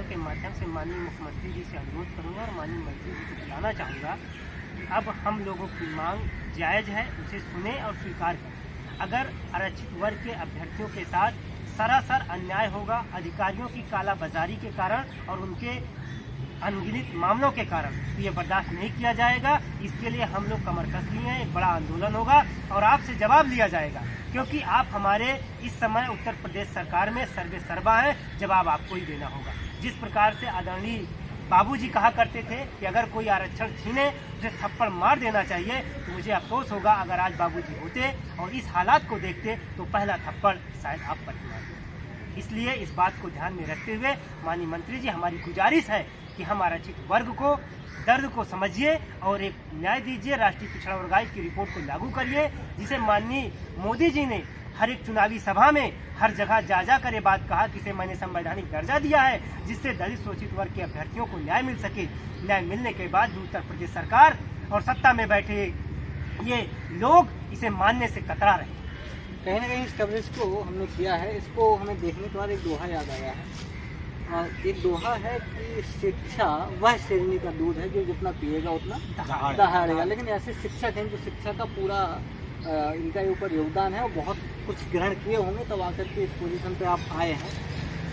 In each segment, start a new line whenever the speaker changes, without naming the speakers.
Channel के माध्यम से माननीय मुख्यमंत्री जी से अनुरोध करूंगा और माननीय मंत्री जी को बुलाना चाहूँगा कि अब हम लोगों की मांग जायज़ है, उसे सुने और स्वीकार करें। अगर आरक्षित वर्ग के अभ्यर्थियों के साथ सरासर अन्याय होगा, अधिकारियों की कालाबाजारी के कारण और उनके अनगिनत मामलों के कारण, तो ये बर्दाश्त नहीं किया जाएगा। इसके लिए हम लोग कमर कस लिए हैं, एक बड़ा आंदोलन होगा और आपसे जवाब लिया जाएगा, क्योंकि आप हमारे इस समय उत्तर प्रदेश सरकार में सर्वे सर्वा हैं। जवाब आपको ही देना होगा। जिस प्रकार से आदरणीय बाबूजी कहा करते थे कि अगर कोई आरक्षण छीने उसे थप्पड़ मार देना चाहिए, तो मुझे अफसोस होगा अगर आज बाबूजी होते और इस हालात को देखते तो पहला थप्पड़ शायद आप पर ही मारते। इसलिए इस बात को ध्यान में रखते हुए माननीय मंत्री जी, हमारी गुजारिश है कि हम आरक्षित वर्ग को दर्द को समझिए और एक न्याय दीजिए। राष्ट्रीय पिछड़ा वर्ग आयोग की रिपोर्ट को लागू करिए, जिसे माननीय मोदी जी ने हर एक चुनावी सभा में हर जगह जा कर ये बात कहा कि इसे मैंने संवैधानिक दर्जा दिया है, जिससे दलित शोषित वर्ग के अभ्यर्थियों को न्याय मिल सके। न्याय मिलने के बाद उत्तर प्रदेश सरकार और सत्ता में बैठे ये लोग इसे मानने से कतरा रहे।
कहीं ना कहीं इस कवरेज को हमने किया है, इसको हमें देखने के बाद एक दोहा याद आया है। एक दोहा है कि शिक्षा वह शेरनी का दूध है जो जितना पिएगा उतना दहाड़ेगा। लेकिन ऐसे शिक्षक हैं जो शिक्षा का पूरा इनका ऊपर योगदान है और बहुत कुछ ग्रहण किए होंगे, तब आकर के इस पोजीशन पे आप आए हैं।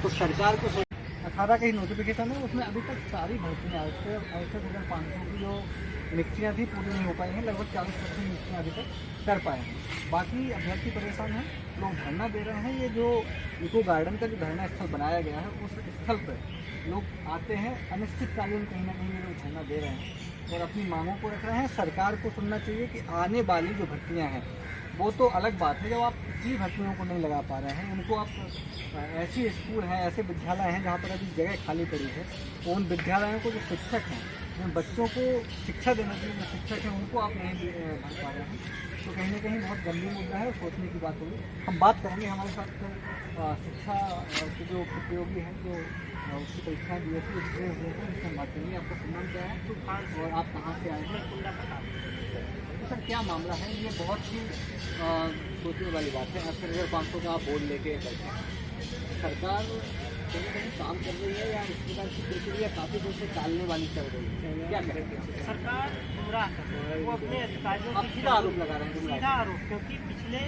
तो सरकार को 18 का ही नोटिफिकेशन है, उसमें अभी तक सारी भर्तियाँ 6500 की जो नियुक्तियाँ थी पूरी नहीं हो पाई हैं। लगभग 40% नियुक्तियाँ अभी तक कर पाए हैं। बाकी अभ्यर्थी परेशान हैं, लोग धरना दे रहे हैं। ये जो इको गार्डन का जो धरना स्थल बनाया गया है, उस स्थल पर लोग आते हैं, अनिश्चितकालीन कहीं ना कहीं ये लोग धरना दे रहे हैं और अपनी मांगों को रख रहे हैं। सरकार को सुनना चाहिए कि आने वाली जो भर्तियाँ हैं वो तो अलग बात है, जब आप किसी भर्तियों को नहीं लगा पा रहे हैं, उनको आप ऐसे स्कूल हैं, ऐसे विद्यालय हैं जहाँ पर अभी जगह खाली पड़ी है, उन विद्यालयों को जो शिक्षक हैं, जिन बच्चों को शिक्षा देने के लिए जो शिक्षक हैं, उनको आप नहीं भर पा रहे हैं, तो कहीं ना कहीं बहुत गंभीर मुद्दा है, सोचने की बात होगी। हम बात करेंगे हमारे साथ शिक्षा के जो प्रतियोगी हैं, जो उसकी परीक्षाएँ दिए थे, उससे हुए थे, उससे हम बात करेंगे। आपका सुनाम क्या है और आप कहाँ से आए हैं? तो सर क्या मामला है? ये बहुत ही सोचने वाली बात है। 80,500 का आप बोर्ड लेके बैठे हैं, सरकार कहीं कहीं काम कर रही है या इस प्रकार की प्रक्रिया काफ़ी देर से टालने वाली चल रही है, क्या करेंगे?
सरकार गुमराह कर रही है, वो अपने अधिकारियों
आप सीधा आरोप लगा रहे हैं?
सीधा आरोप, क्योंकि पिछले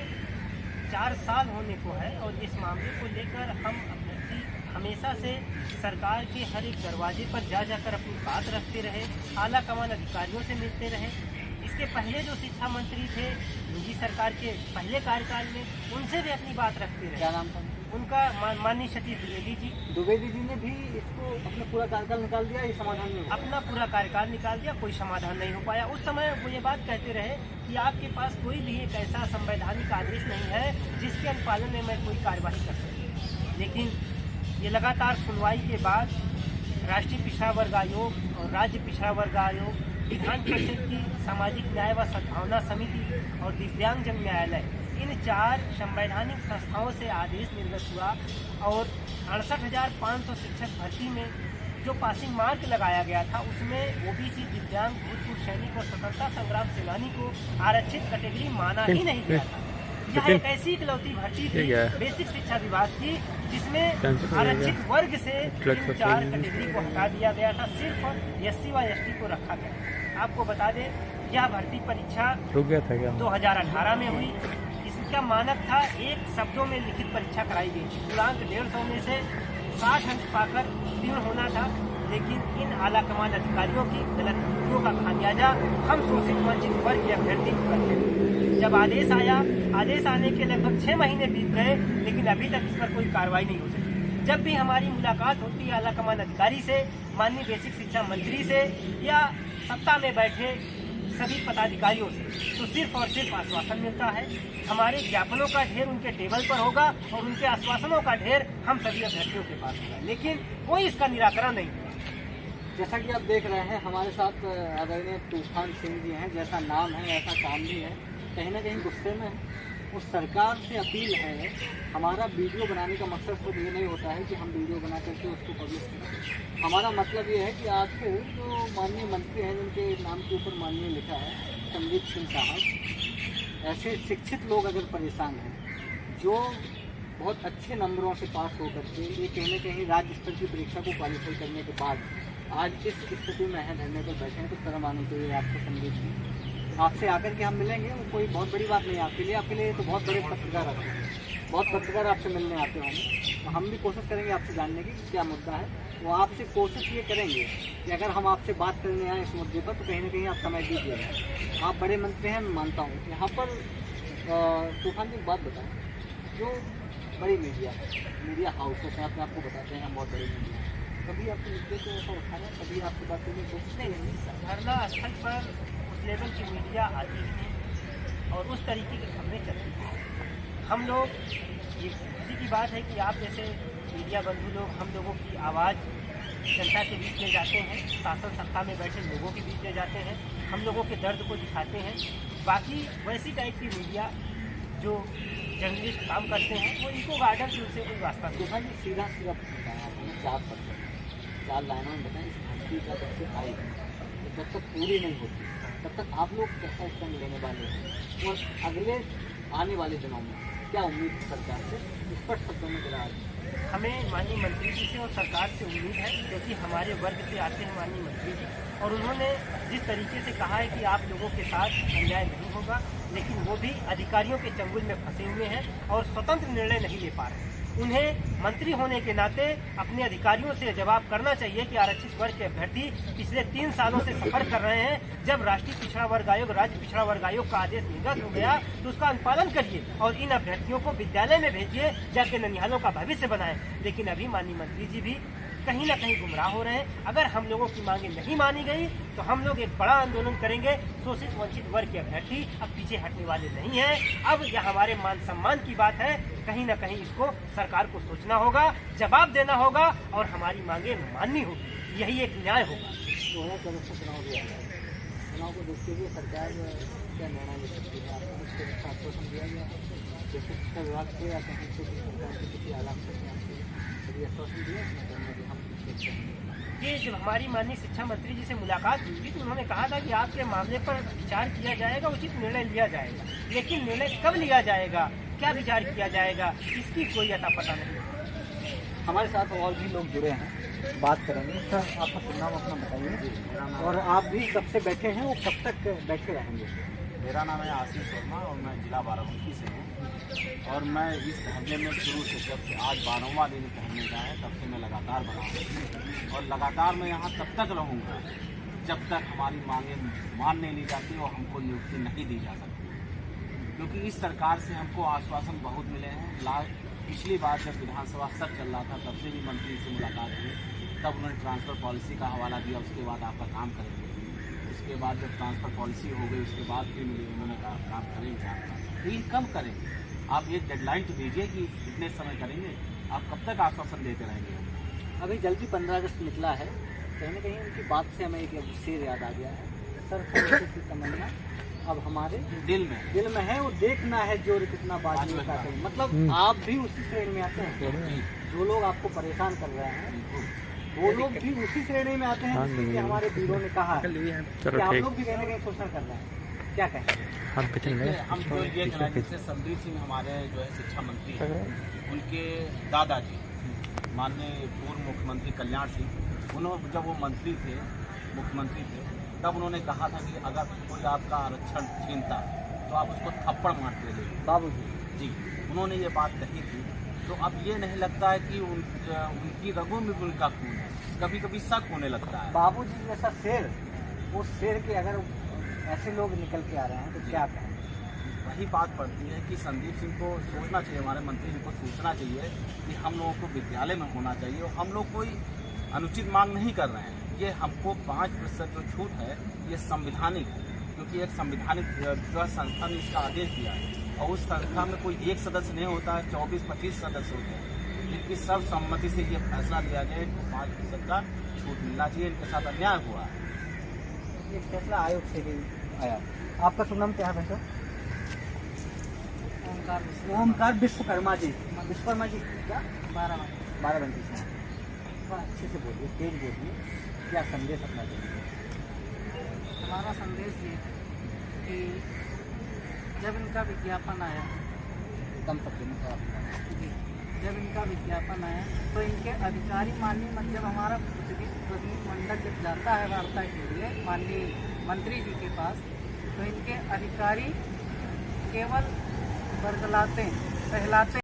4 साल होने को है और इस मामले को लेकर हम अभ्यर्थी हमेशा से सरकार के हर एक दरवाजे पर जा जाकर अपनी बात रखते रहे, आला कमान अधिकारियों से मिलते रहे। इसके पहले जो शिक्षा मंत्री थे योगी सरकार के पहले कार्यकाल में, उनसे भी अपनी बात रखते रहे।
क्या नाम था
उनका? माननीय सतीश द्विवेदी जी।
द्विवेदी जी ने भी इसको अपना पूरा कार्यकाल निकाल दिया, ये समाधान नहीं हुआ?
अपना पूरा कार्यकाल निकाल दिया, कोई समाधान नहीं हो पाया। उस समय वो ये बात कहते रहे कि आपके पास कोई भी एक ऐसा संवैधानिक आदेश नहीं है जिसके अनुपालन में मैं कोई कार्यवाही कर सकूँ। लेकिन ये लगातार सुनवाई के बाद राष्ट्रीय पिछड़ा वर्ग आयोग और राज्य पिछड़ा वर्ग आयोग, विधान परिषद की सामाजिक न्याय व सद्भावना समिति और दिव्यांगजन न्यायालय, इन 4 संवैधानिक संस्थाओं से आदेश निर्गत हुआ और 68,500 शिक्षक भर्ती में जो पासिंग मार्क लगाया गया था, उसमें ओबीसी, दिव्यांग, भूतपूर्व सैनिक और स्वतंत्रता संग्राम सेनानी को आरक्षित कैटेगरी माना ही नहीं गया था। यह एक ऐसी इकलौती भर्ती थी बेसिक शिक्षा विभाग की जिसमें आरक्षित वर्ग से इन 4 कैटेगरी को हटा दिया गया था, सिर्फ SC व ST को रखा गया। आपको बता दें, यह भर्ती परीक्षा 2018 में हुई। इसका मानक था 1 शब्दों में लिखित परीक्षा कराई गई थी। पूर्णांक 150 में से 60 अंक पाकर उत्तीर्ण होना था। लेकिन इन आला कमान अधिकारियों की गलत नीतियों का खामियाजा हम शोषित वंचित वर्ग के अभ्यर्थी को करते हैं। जब आदेश आया, आदेश आने के लगभग 6 महीने बीत गए, लेकिन अभी तक इस पर कोई कार्रवाई नहीं हो सकी। जब भी हमारी मुलाकात होती है आला कमान अधिकारी से, माननीय बेसिक शिक्षा मंत्री से या सत्ता में बैठे सभी पदाधिकारियों से, तो सिर्फ और सिर्फ आश्वासन मिलता है। हमारे ज्ञापनों का ढेर उनके टेबल पर होगा और उनके आश्वासनों का ढेर हम सभी अभ्यर्थियों के पास होगा, लेकिन कोई इसका निराकरण नहीं।
जैसा कि आप देख रहे हैं, हमारे साथ आदरणीय तूफान सिंह जी हैं। जैसा नाम है ऐसा काम भी है, कहीं ना कहीं गुस्से में है। उस सरकार से अपील है, हमारा वीडियो बनाने का मकसद सिर्फ ये नहीं होता है कि हम वीडियो बना करके उसको पब्लिश करें। हमारा मतलब ये है कि आपको जो माननीय मंत्री हैं, जिनके नाम के ऊपर माननीय लिखा है संदीप सिंह साहब, ऐसे शिक्षित लोग अगर परेशान हैं, जो बहुत अच्छे नंबरों से पास होकर के ये कहीं ना कहीं राज्य स्तर की परीक्षा को क्वालिफाई करने के बाद आज इस स्थिति में है, धरने पर बैठे हैं, तो शर्म आनी चाहिए आपको संदीप जी। आपसे आकर के हम मिलेंगे, वो कोई बहुत बड़ी बात नहीं है आपके लिए तो बहुत बड़े पत्रकार आते हैं, बहुत पत्रकार आपसे मिलने आते होंगे, तो हम भी कोशिश करेंगे आपसे जानने की क्या मुद्दा है। वो आपसे कोशिश ये करेंगे कि अगर हम आपसे बात करने आए इस मुद्दे पर तो कहीं ना कहीं आप समय दीजिएगा। आप बड़े मंत्री हैं, मैं मानता हूँ। यहाँ पर तूफान जी एक बात बताएं, जो बड़ी मीडिया हाउसेस हैं, अपने आपको बताते हैं हम बहुत बड़े मीडिया, कभी आपके मुद्दे को ऐसा उठाया, कभी आपसे बात करने की कोशिश नहीं?
धरना स्थल पर उस लेवल की मीडिया आती ही नहीं और उस तरीके की खबरें चलती हैं। हम लोग ये खुशी की बात है कि आप जैसे मीडिया बंधु लोग हम लोगों की आवाज़ जनता के बीच ले जाते हैं, शासन सत्ता में बैठे लोगों के बीच ले जाते हैं, हम लोगों के दर्द को दिखाते हैं। बाकी वैसी टाइप की मीडिया जो जर्नलिस्ट काम करते हैं वो इनको गार्डन से उनसे कोई वास्ता नहीं।
तूफान जी सीधा बताया आपने 4 लाइनों में बताएं, इस भक्ति का जब से आएगी तो जब तक पूरी नहीं होती तब तक आप लोग कैसा स्टैंड लेने वाले हैं और अगले आने वाले दिनों में क्या उम्मीद है सरकार से, स्पष्ट शब्दों में बता रहे हैं?
हमें माननीय मंत्री जी से और सरकार से उम्मीद है, क्योंकि हमारे वर्ग से आते हैं माननीय मंत्री जी, और उन्होंने जिस तरीके से कहा है कि आप लोगों के साथ अन्याय नहीं होगा, लेकिन वो भी अधिकारियों के चंगुल में फंसे हुए हैं और स्वतंत्र निर्णय नहीं ले पा रहे हैं। उन्हें मंत्री होने के नाते अपने अधिकारियों से जवाब करना चाहिए कि आरक्षित वर्ग के अभ्यर्थी पिछले 3 सालों से सफर कर रहे हैं। जब राष्ट्रीय पिछड़ा वर्ग आयोग, राज्य पिछड़ा वर्ग आयोग का आदेश निर्गत हो गया तो उसका अनुपालन करिए और इन अभ्यर्थियों को विद्यालय में भेजिए, जाके ननिहालों का भविष्य बनाएं। लेकिन अभी माननीय मंत्री जी भी कहीं ना कहीं गुमराह हो रहे हैं। अगर हम लोगों की मांगे नहीं मानी गई तो हम लोग एक बड़ा आंदोलन करेंगे। शोषित वंचित वर्ग के अभ्यर्थी अब पीछे हटने वाले नहीं हैं। अब यह हमारे मान सम्मान की बात है, कहीं ना कहीं इसको सरकार को सोचना होगा, जवाब देना होगा और हमारी मांगे माननी होगी। यही एक न्याय होगा।
चुनाव को देखते हुए सरकार क्या निर्णय ले सकती है? आपको कुछ आश्वासन दिया गया है जैसे शिक्षा विभाग से या कहीं से सरकार के किसी आलाप से आश्वासन दिया
कि जब हमारी माननीय शिक्षा मंत्री जी से मुलाकात हुई थी तो उन्होंने कहा था कि आपके मामले पर विचार किया जाएगा, उचित निर्णय लिया जाएगा। लेकिन निर्णय कब लिया जाएगा, क्या विचार किया जाएगा, इसकी कोई अता पता नहीं।
हमारे साथ और भी लोग जुड़े हैं, बात करेंगे। सर आपका शुभ नाम अपना बताइए और आप भी कब से बैठे हैं, वो कब तक बैठे रहेंगे?
मेरा नाम है आशीष शर्मा और मैं जिला बाराबंकी से हूँ और मैं इस धरने में शुरू से जब से आज 12वां दिन धरने का है तब से मैं लगातार बना हूँ और लगातार मैं यहाँ तब तक रहूँगा जब तक हमारी मांगें मान नहीं ली जाती और हमको नियुक्ति नहीं दी जा सकती, क्योंकि इस सरकार से हमको आश्वासन बहुत मिले हैं। पिछली बार जब विधानसभा सत्र चल रहा था तब से भी मंत्री से मुलाकात हुई, तब उन्होंने ट्रांसफ़र पॉलिसी का हवाला दिया, उसके बाद आपका काम करेंगे। उसके बाद जब ट्रांसफ़र पॉलिसी हो गई उसके बाद फिर मिली, उन्होंने कहा काम करेंगे आपका, लेकिन कब करेंगे? आप एक डेडलाइन तो दीजिए कि इतने समय करेंगे, आप कब तक आश्वासन देते रहेंगे?
अभी जल्दी 15 अगस्त निकला है, कहीं ना कहीं उनकी बात से हमें एक शेर याद आ गया है, सर की तमन्ना अब हमारे
दिल में
है, वो देखना है जोर कितना बाजी का करें। मतलब आप भी उसी श्रेणी में आते हैं, जो लोग आपको परेशान कर रहे हैं वो लोग भी उसी श्रेणी में आते हैं जिसके हमारे वीरों ने कहा है कि आप लोग भी कहीं ना कहीं शोषण कर रहे हैं। क्या कहें?
हम तो ये कहना जैसे संदीप सिंह हमारे जो है शिक्षा मंत्री हैं, उनके दादाजी माननीय पूर्व मुख्यमंत्री कल्याण सिंह, उन्होंने जब वो मुख्यमंत्री थे तब उन्होंने कहा था कि अगर कोई आपका आरक्षण छीनता तो आप उसको थप्पड़ मारते रहिए।
बाबूजी
जी, उन्होंने ये बात कही थी। तो अब ये नहीं लगता है कि उनकी रगों में उनका खून है, कभी कभी शक होने लगता है।
बाबूजी जैसा शेर, वो शेर के अगर ऐसे लोग निकल के आ रहे हैं तो क्या कहें?
वही बात पड़ती है कि संदीप सिंह को सोचना चाहिए, हमारे मंत्री जी को सोचना चाहिए कि हम लोगों को विद्यालय में होना चाहिए और हम लोग कोई अनुचित मांग नहीं कर रहे हैं। ये हमको 5% जो छूट है ये संविधानिक है, क्योंकि एक संविधानिक संस्था ने इसका आदेश दिया है और उस संस्था में कोई एक सदस्य नहीं होता है, 24-25 सदस्य होते हैं, जिनकी सर्वसम्मति से ये फैसला लिया गया है कि 5% का छूट मिलना चाहिए। इनके साथ अन्याय हुआ है।
ये फैसला आयोग से भी आया। आपका शुभ नाम क्या है भाई साहब? ओमकार विश्वकर्मा जी। विश्वकर्मा जी क्या? बाराबंकी से। अच्छे से बोलिए, तेज बोलिए, क्या संदेश अपना चाहिए?
हमारा संदेश ये कि जब इनका विज्ञापन आया
कम शब्दों में जवाब दिया।
जब इनका विज्ञापन आया तो इनके अधिकारी माननीय जब हमारा प्रतिनिधिमंडल जब जाता है वार्ता के लिए माननीय मंत्री जी के पास, तो इनके अधिकारी केवल बरगलाते हैं, सहलाते